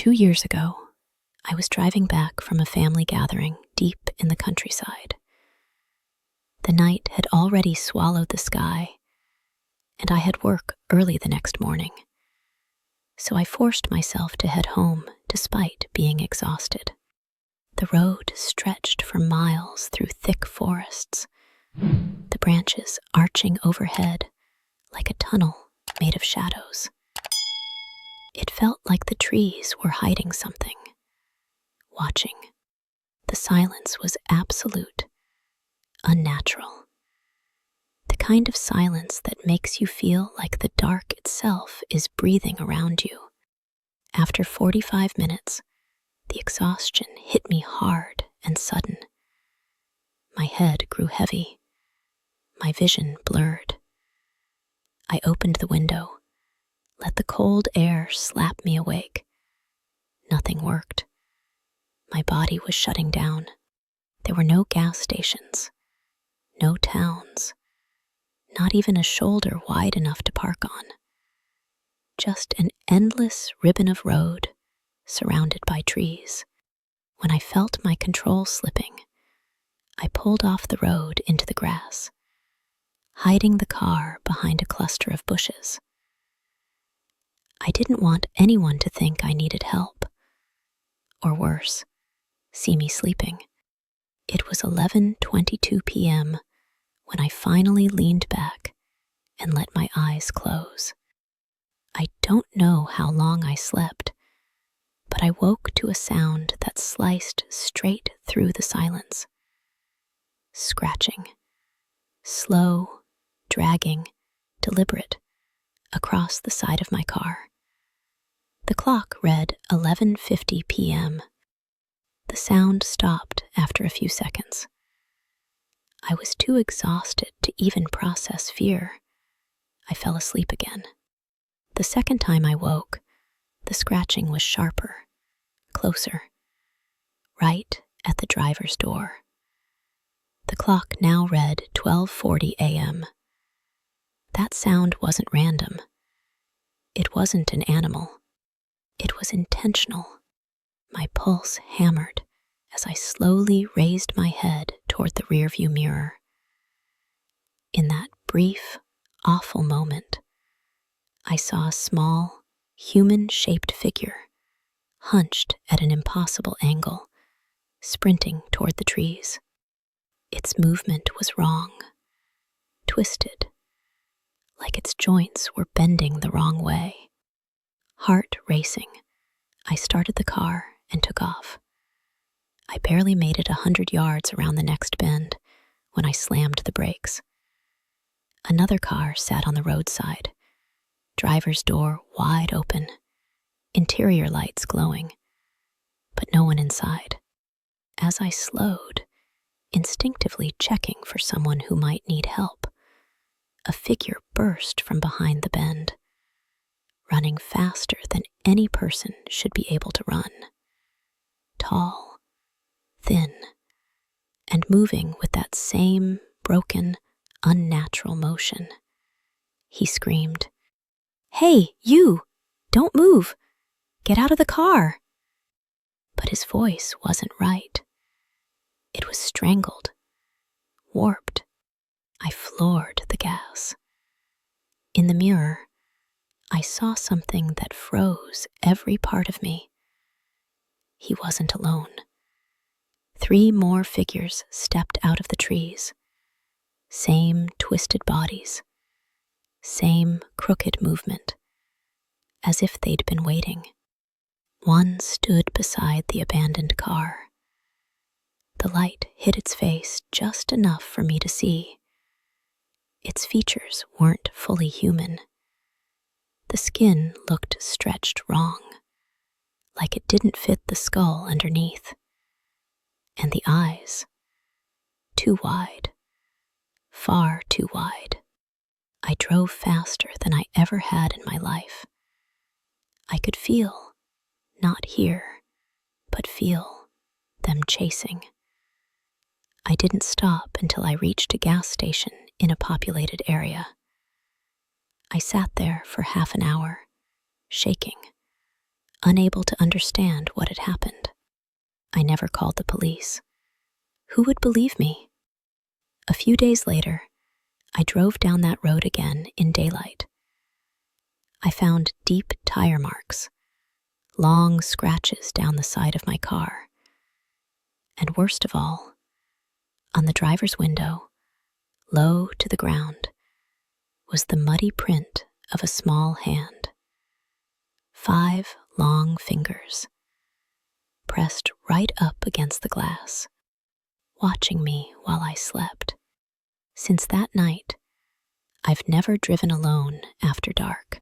2 years ago, I was driving back from a family gathering deep in the countryside. The night had already swallowed the sky, and I had work early the next morning, so I forced myself to head home despite being exhausted. The road stretched for miles through thick forests, the branches arching overhead like a tunnel made of shadows. It felt like the trees were hiding something, watching. The silence was absolute, unnatural. The kind of silence that makes you feel like the dark itself is breathing around you. After 45 minutes, the exhaustion hit me hard and sudden. My head grew heavy, my vision blurred. I opened the window, let the cold air slap me awake. Nothing worked. My body was shutting down. There were no gas stations, no towns, not even a shoulder wide enough to park on. Just an endless ribbon of road surrounded by trees. When I felt my control slipping, I pulled off the road into the grass, hiding the car behind a cluster of bushes. I didn't want anyone to think I needed help, or worse, see me sleeping. It was 11:22 p.m. when I finally leaned back and let my eyes close. I don't know how long I slept, but I woke to a sound that sliced straight through the silence. Scratching, slow, dragging, deliberate, across the side of my car. The clock read 11:50 p.m. The sound stopped after a few seconds. I was too exhausted to even process fear. I fell asleep again. The second time I woke, the scratching was sharper, closer, right at the driver's door. The clock now read 12:40 a.m. That sound wasn't random. It wasn't an animal. It was intentional. My pulse hammered as I slowly raised my head toward the rearview mirror. In that brief, awful moment, I saw a small, human-shaped figure, hunched at an impossible angle, sprinting toward the trees. Its movement was wrong, twisted, like its joints were bending the wrong way. Heart racing, I started the car and took off. I barely made it 100 yards around the next bend when I slammed the brakes. Another car sat on the roadside, driver's door wide open, interior lights glowing, but no one inside. As I slowed, instinctively checking for someone who might need help, a figure burst from behind the bend, running faster than any person should be able to run. Tall, thin, and moving with that same broken, unnatural motion. He screamed, "Hey, you! Don't move! Get out of the car!" But his voice wasn't right. It was strangled, warped. I floored the gas. In the mirror, I saw something that froze every part of me. He wasn't alone. 3 more figures stepped out of the trees. Same twisted bodies, same crooked movement, as if they'd been waiting. One stood beside the abandoned car. The light hit its face just enough for me to see. Its features weren't fully human. The skin looked stretched wrong, like it didn't fit the skull underneath. And the eyes, too wide, far too wide. I drove faster than I ever had in my life. I could feel, not hear, but feel them chasing. I didn't stop until I reached a gas station in a populated area. I sat there for half an hour, shaking, unable to understand what had happened. I never called the police. Who would believe me? A few days later, I drove down that road again in daylight. I found deep tire marks, long scratches down the side of my car, and worst of all, on the driver's window, low to the ground, was the muddy print of a small hand. 5 long fingers, pressed right up against the glass, watching me while I slept. Since that night, I've never driven alone after dark.